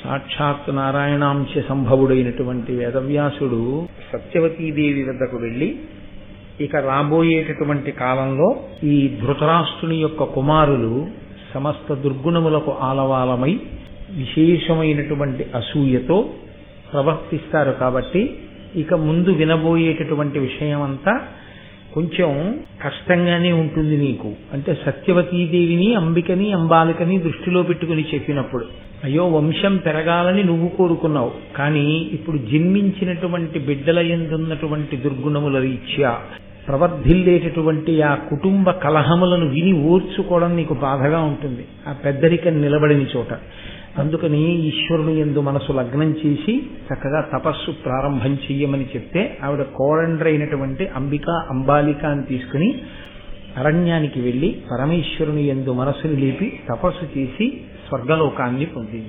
సాక్షాత్ నారాయణాంశ సంభవుడైనటువంటి వేదవ్యాసుడు సత్యవతీదేవి వద్దకు వెళ్ళి ఇక రాబోయేటటువంటి కాలంలో ఈ ధృతరాష్ట్రుని యొక్క కుమారులు సమస్త దుర్గుణములకు ఆలవాలమై విశేషమైనటువంటి అసూయతో ప్రవర్తిస్తారు కాబట్టి ఇక ముందు వినబోయేటటువంటి విషయం అంతా కొంచెం కష్టంగానే ఉంటుంది నీకు. అంటే సత్యవతీదేవిని అంబికని అంబాలికని దృష్టిలో పెట్టుకుని చెప్పినప్పుడు అయ్యో వంశం పెరగాలని నువ్వు కోరుకున్నావు, కానీ ఇప్పుడు జన్మించినటువంటి బిడ్డల యందున్నటువంటి దుర్గుణముల రీత్యా ప్రవర్ధిల్లేటటువంటి ఆ కుటుంబ కలహములను విని ఓర్చుకోవడం నీకు బాధగా ఉంటుంది ఆ పెద్దరికం నిలబడిన చోట. అందుకని ఈశ్వరుని యందు మనసు లగ్నం చేసి చక్కగా తపస్సు ప్రారంభం చెయ్యమని చెప్తే ఆవిడ కోడండ్రైనటువంటి అంబాలిక అని తీసుకుని అరణ్యానికి వెళ్లి పరమేశ్వరుని యందు మనసుని లేపి తపస్సు చేసి స్వర్గలోకాన్ని పొందింది.